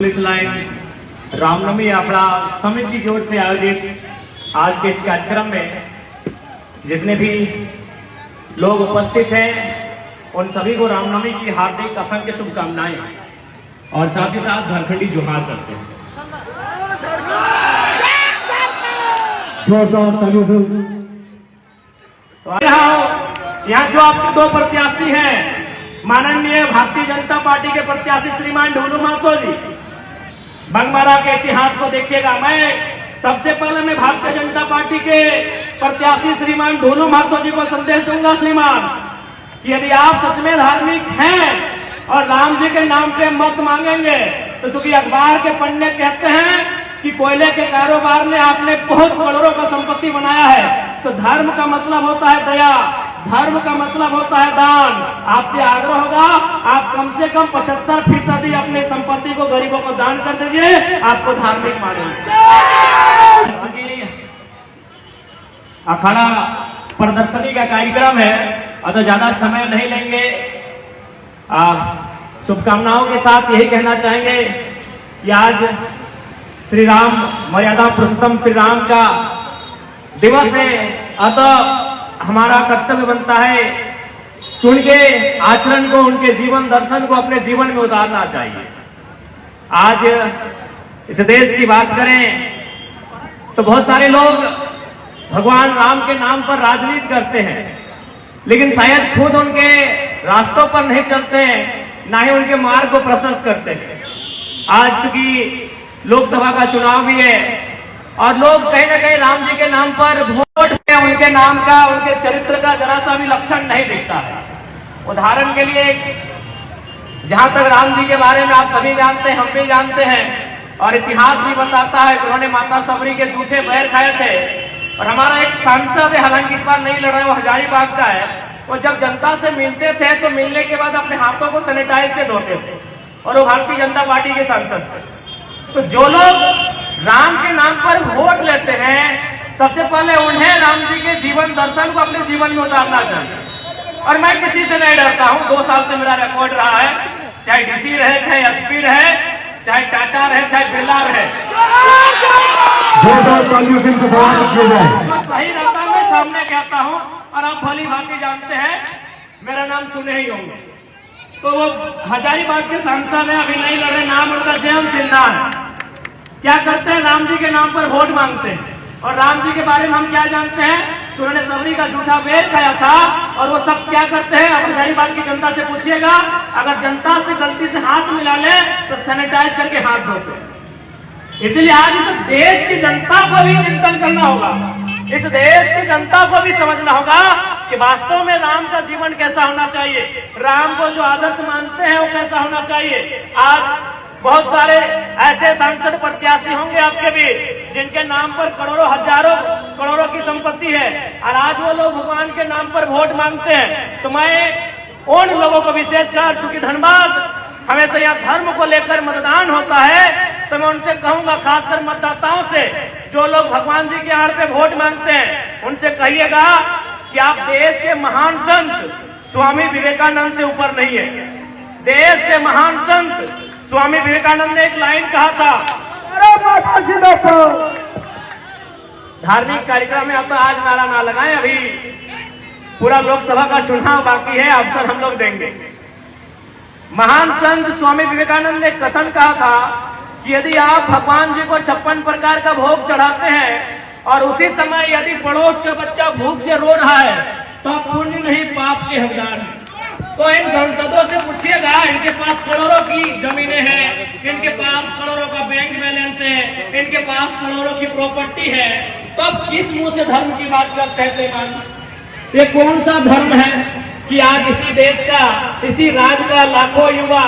Police line Ramnavami अपना समिति की ओर से आयोजित आज के इस कार्यक्रम में जितने भी लोग उपस्थित हैं उन सभी को रामनवमी की हार्दिक असंख्य शुभकामनाएं और साथ ही साथ झारखंडी जोहार करते हैं। यहाँ जो आपके दो प्रत्याशी हैं, माननीय भारतीय जनता पार्टी के प्रत्याशी श्रीमान ढोलू महतो जी, बंगमारा के इतिहास को देखिएगा। मैं सबसे पहले मैं भारतीय जनता पार्टी के प्रत्याशी श्रीमान ढोलू महतो जी को संदेश दूंगा श्रीमान कि यदि आप सच में धार्मिक हैं और राम जी के नाम पे मत मांगेंगे तो चूंकि अखबार के पन्ने कहते हैं कि कोयले के कारोबार में आपने बहुत करोड़ों का संपत्ति बनाया है, तो धर्म का मतलब होता है दया, धर्म का मतलब होता है दान। आपसे आग्रह होगा आप कम से कम 75% अपनी संपत्ति को गरीबों को दान कर दीजिए, आपको धार्मिक मानेंगे। अखाड़ा प्रदर्शनी का कार्यक्रम है और तो ज्यादा समय नहीं लेंगे। शुभकामनाओं के साथ यही कहना चाहेंगे कि आज श्री राम मर्यादा पुरुषोत्तम श्री राम का दिवस है, अतः हमारा कर्तव्य बनता है कि उनके आचरण को, उनके जीवन दर्शन को अपने जीवन में उतारना चाहिए। आज इस देश की बात करें तो बहुत सारे लोग भगवान राम के नाम पर राजनीति करते हैं, लेकिन शायद खुद उनके रास्तों पर नहीं चलते हैं, ना ही उनके मार्ग को प्रशस्त करते हैं। आज चूंकि लोकसभा का चुनाव भी है और लोग कहीं ना कहीं राम जी के नाम पर वोट में उनके नाम का, उनके चरित्र का जरा सा भी लक्षण नहीं दिखता है। उदाहरण के लिए जहां तक राम जी के बारे में आप सभी जानते हैं, हम भी जानते हैं और इतिहास भी बताता है कि उन्होंने माता सबरी के जूठे पैर खाए थे। और हमारा एक सांसद है, हालांकि इस बार नहीं लड़ रहा है, वो हजारीबाग का है, वो जब जनता से मिलते थे तो मिलने के बाद अपने हाथों को सैनिटाइज से धोते थे और वो भारतीय जनता पार्टी के सांसद थे। तो जो लोग राम के नाम पर वोट लेते हैं, सबसे पहले उन्हें राम जी के जीवन दर्शन को अपने जीवन में उतारना चाहिए। और मैं किसी से नहीं डरता हूं, 2 साल से मेरा रिकॉर्ड रहा है, चाहे डीसी रहे, चाहे एसपी रहे, चाहे टाटा रहे, चाहे बिरला रहे, सही रहता मैं सामने कहता हूं और आप भली भांति जानते हैं, मेरा नाम सुने ही होंगे। तो वो हजारीबाग के सांसद है, अभी नहीं लड़ रहे, नाम उनका जयंत सिन्हा है। क्या करते हैं, राम जी के नाम पर वोट मांगते हैं। और राम जी के बारे में हम क्या जानते हैं कि उन्होंने सबरी का जूठा पैर खाया था। और वो शख्स क्या करते हैं, अब हजारीबाग की जनता से पूछिएगा, अगर जनता से गलती से हाथ मिला ले तो सैनिटाइज करके हाथ धोते। इसलिए आज इस देश की जनता को भी चिंतन करना होगा, इस देश की जनता को भी समझना होगा कि वास्तव में राम का जीवन कैसा होना चाहिए, राम को जो आदर्श मानते हैं वो कैसा होना चाहिए। आज बहुत सारे ऐसे सांसद प्रत्याशी होंगे आपके बीच जिनके नाम पर करोड़ों हजारों करोड़ों की संपत्ति है और आज वो लोग भगवान के नाम पर वोट मांगते हैं। तो मैं उन लोगों को विशेषकर, चूंकि धनबाद हमेशा यहाँ धर्म को लेकर मतदान होता है, तो मैं उनसे कहूंगा, खासकर मतदाताओं से, जो लोग भगवान जी के आड़ पे वोट मांगते हैं, उनसे कहिएगा कि आप देश के महान संत स्वामी विवेकानंद से ऊपर नहीं है। देश के महान संत स्वामी विवेकानंद ने एक लाइन कहा था, धार्मिक कार्यक्रम में अब तो आज नारा ना लगाएं, अभी पूरा लोकसभा का चुनाव बाकी है, अवसर हम लोग देंगे। महान संत स्वामी विवेकानंद ने कथन कहा था कि यदि आप भगवान जी को 56 प्रकार का भोग चढ़ाते हैं और उसी समय यदि पड़ोस का बच्चा भूख से रो रहा है तो आप पुण्य नहीं पाप के हकदार हैं। तो इन सांसदों से पूछिएगा, इनके पास करोड़ों की जमीनें हैं, इनके पास करोड़ों का बैंक बैलेंस है, इनके पास करोड़ों की प्रॉपर्टी है, तो अब किस मुंह से धर्म की बात करते हैं श्रीमान? ये कौन सा धर्म है कि आज इसी देश का, इसी राज्य का लाखों युवा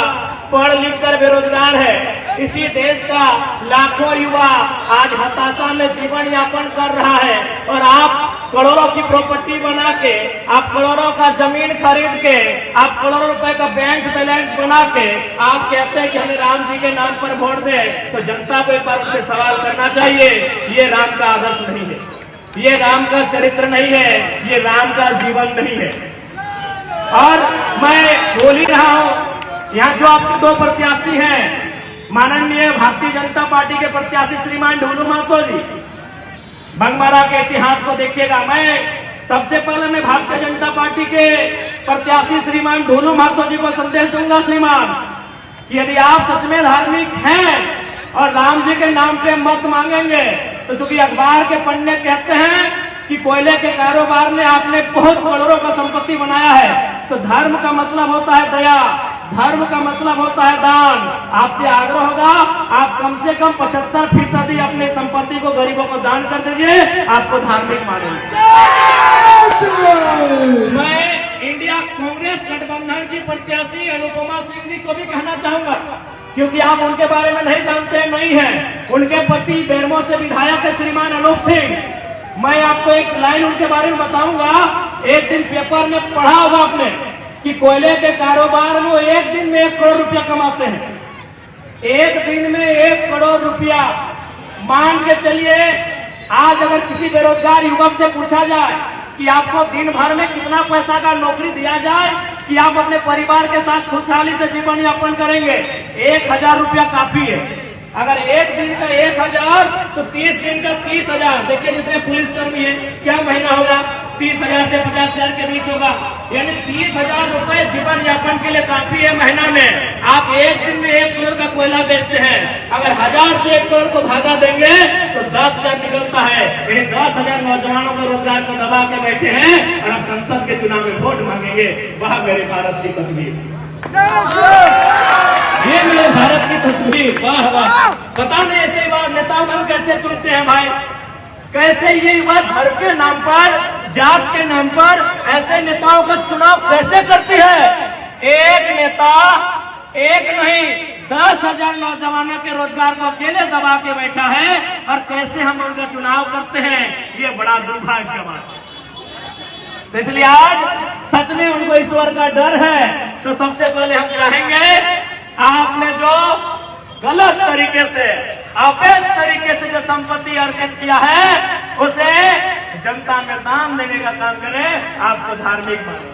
पढ़ लिख कर बेरोजगार है, इसी देश का लाखों युवा आज हताशा में जीवन यापन कर रहा है और आप करोड़ों की प्रॉपर्टी बना के, आप करोड़ों का जमीन खरीद के, आप करोड़ों रुपए का बैंक बैलेंस बना के आप कहते हैं कि हमें राम जी के नाम पर वोट दे। तो जनता को एक बार उनसे सवाल करना चाहिए, ये राम का आदर्श नहीं है, ये राम का चरित्र नहीं है, ये राम का जीवन नहीं है। और मैं बोल ही रहा हूं, यहाँ जो आपके दो प्रत्याशी हैं माननीय भारतीय जनता पार्टी के प्रत्याशी श्रीमान ढोलू महतो जी, बंगमारा के इतिहास को देखिएगा। मैं सबसे पहले मैं भारतीय जनता पार्टी के प्रत्याशी श्रीमान ढोलू महतो जी को संदेश दूंगा श्रीमान, कि यदि आप सच में धार्मिक हैं और राम जी के नाम पे मत मांगेंगे, तो चूंकि अखबार के पन्ने कहते हैं कि कोयले के कारोबार में आपने बहुत करोड़ों का संपत्ति बनाया है, तो धर्म का मतलब होता है दया, धर्म का मतलब होता है दान। आपसे आग्रह होगा, आप कम से कम 75% अपनी संपत्ति को गरीबों को दान कर दीजिए, आपको धार्मिक मानेंगे। मैं इंडिया कांग्रेस गठबंधन की प्रत्याशी अनुपमा सिंह जी को भी कहना चाहूंगा, क्योंकि आप उनके बारे में नहीं जानते, नहीं है। उनके पति बेरमो से विधायक है श्रीमान अनूप सिंह। मैं आपको एक लाइन उनके बारे में बताऊंगा। एक दिन पेपर में पढ़ा होगा आपने कि कोयले के कारोबार में एक दिन में 1 करोड़ रुपया कमाते हैं। एक दिन में 1 करोड़ रुपया। मान के चलिए, आज अगर किसी बेरोजगार युवक से पूछा जाए कि आपको दिन भर में कितना पैसा का नौकरी दिया जाए कि आप अपने परिवार के साथ खुशहाली से जीवन यापन करेंगे, 1000 रुपया काफी है। अगर एक दिन का 1000 तो 30 दिन का 30,000। देखिए जितने पुलिसकर्मी है, क्या महीना होगा? 30,000 से 50,000 के बीच होगा। यानी 30,000 रुपए जीवन यापन के लिए काफी है महीना में। आप एक दिन में 1 करोड़ का कोयला बेचते हैं, अगर 1000 से 1 करोड़ को भागा देंगे तो 10,000 निकलता है। ये 10,000 नौजवानों को रोजगार को दबा के बैठे हैं और आप संसद के चुनाव में वोट मांगेंगे। वह मेरे भारत की तस्वीर, ये मेरे भारत की तस्वीर। वाह वाह। पता नहीं ऐसे युवा नेताओं को कैसे चुनते हैं भाई, कैसे ये युवा धर्म के नाम पर, जात के नाम पर ऐसे नेताओं का चुनाव कैसे करती है। एक नेता एक नहीं 10,000 नौजवानों के रोजगार को अकेले दबा के बैठा है, और कैसे हम उनका चुनाव करते हैं, ये बड़ा दुर्भाग्य की बात है। तो इसलिए आज सच में उनको ईश्वर का डर है, तो सबसे पहले हम चाहेंगे आपने जो गलत तरीके से, अवैध तरीके से जो संपत्ति अर्जित किया है, उसे जनता में दान देने का काम करें, आपको धार्मिक माने।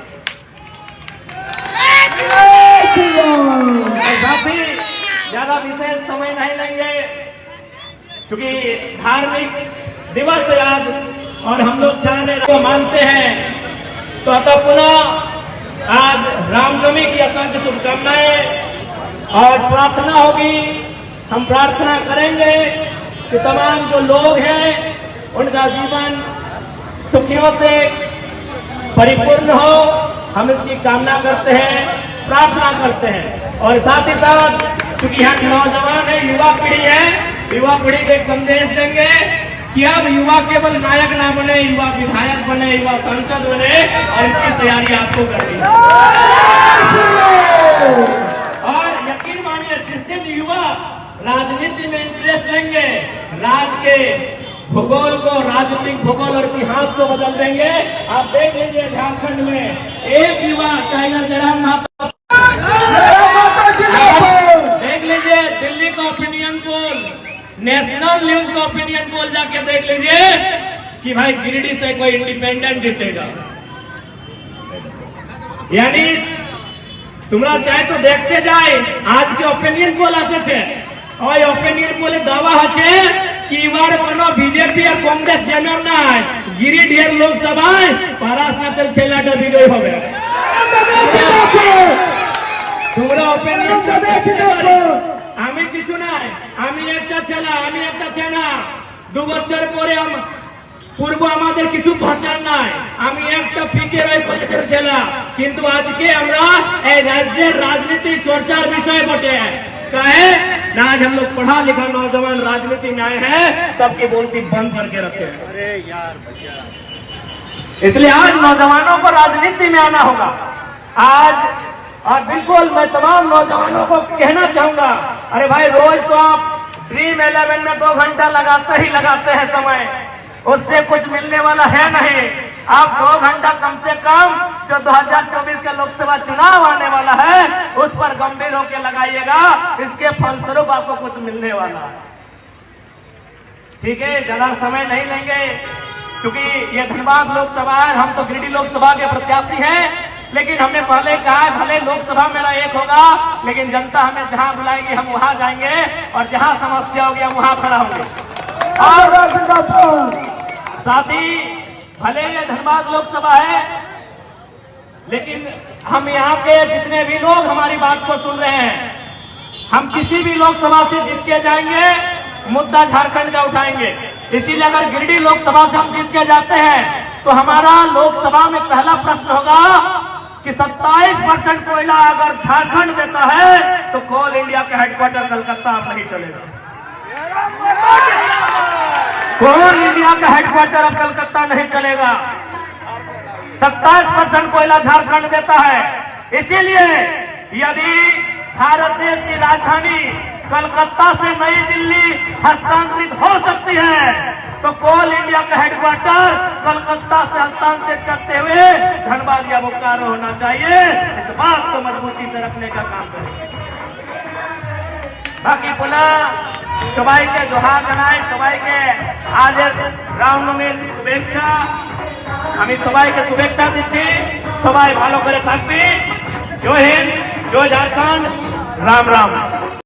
साथी ज्यादा विशेष समय नहीं लेंगे, क्योंकि धार्मिक दिवस है आज और हम लोग जाने को मानते हैं। तो अतः पुनः आज रामनवमी की असंख्य शुभकामनाएं और प्रार्थना होगी। हम प्रार्थना करेंगे कि तमाम जो लोग हैं उनका जीवन सुखियों से परिपूर्ण हो, हम इसकी कामना करते हैं, प्रार्थना करते हैं। और साथ ही साथ क्योंकि यहाँ नौजवान है, युवा पीढ़ी है, युवा पीढ़ी को एक संदेश देंगे कि अब युवा केवल नायक ना बने, युवा विधायक बने, युवा सांसद बने, और इसकी तैयारी आपको करनी है। और यकीन मानिए, जिस दिन युवा राजनीति में इंटरेस्ट लेंगे, राज्य के भूगोल को, राजनीतिक भूगोल और इतिहास को बदल देंगे। आप देख लीजिए झारखंड में एक युवा टाइगर जयराम महतो, देख लीजिए दिल्ली का ओपिनियन पोल, नेशनल न्यूज का ओपिनियन पोल जाके देख लीजिए कि भाई गिरिडीह से कोई इंडिपेंडेंट जीतेगा। यानी তোমরা চাই তো দেখতে যাই আজকে ওপিনিয়ন পোল আসছে, ওই ওপিনিয়ন পোলে দাওয়া আছে কি এবার কোনো বিজেপি আর কংগ্রেস জেনার নাই, গিরিডিহের লোকসভায় পরাশনাথের ছেলেটা বিজয় হবে। তোমরা ওপিনিয়ন তো দেখতে পারো, আমি কিছু নাই, আমি একটা ছেলে, 2 বছর পরে পূর্ব আমাদের কিছু ভাষার নাই, আমি একটা পিকের ওই কলেজের ছেলে, কিন্তু আজকে আমরা এই রাজ্যের রাজনীতি চর্চার বিষয় বটে। कहे ना आज हम लोग पढ़ा लिखा नौजवान राजनीति में आए हैं, सबकी बोलती बंद करके रखे हैं। अरे यार, इसलिए आज नौजवानों को राजनीति में आना होगा आज। और बिल्कुल मैं तमाम नौजवानों को कहना चाहूंगा, अरे भाई रोज तो आप ड्रीम 11 में 2 घंटा लगाते हैं समय, उससे कुछ मिलने वाला है नहीं। आप 2 घंटा कम से कम जो 2024 का लोकसभा चुनाव आने वाला है उस पर गंभीर होकर लगाइएगा, इसके फलस्वरूप आपको कुछ मिलने वाला है। ठीक है, ज्यादा समय नहीं लेंगे क्योंकि ये धनबाद लोकसभा है, हम तो गिरिडीह लोकसभा के प्रत्याशी हैं। लेकिन हमने पहले कहा है भले लोकसभा मेरा एक होगा, लेकिन जनता हमें जहां बुलाएगी हम वहां जाएंगे और जहां समस्या होगी हम वहां खड़ा होंगे। और साथ ही भले ये धनबाद लोकसभा है, लेकिन हम यहाँ के जितने भी लोग हमारी बात को सुन रहे हैं, हम किसी भी लोकसभा से जीत के जाएंगे, मुद्दा झारखंड का उठाएंगे। इसीलिए अगर गिरिडीह लोकसभा से हम जीत के जाते हैं तो हमारा लोकसभा में पहला प्रश्न होगा कि 27% कोयला अगर झारखंड देता है तो कोल इंडिया का हेडक्वार्टर कलकत्ता अब नहीं चलेगा। कोल इंडिया का हेडक्वार्टर अब कलकत्ता नहीं चलेगा। 27% कोयला झारखंड देता है। इसीलिए यदि भारत देश की राजधानी कलकत्ता से नई दिल्ली हस्तांतरित हो सकती है तो कोल इंडिया का हेडक्वार्टर कलकत्ता से हस्तांतरित करते हुए धनबाद या बोकारो होना चाहिए। इस बात को मजबूती से रखने का काम करें। बाकी पुनः सबाई के जोहार জানাই, সবাইকে আজ রামনবমীর শুভেচ্ছা। আমি সবাইকে শুভেচ্ছা দিচ্ছি। সবাই ভালো করে থাকবে। জয় হিন্দ, জয় ঝাড়খণ্ড, রাম রাম।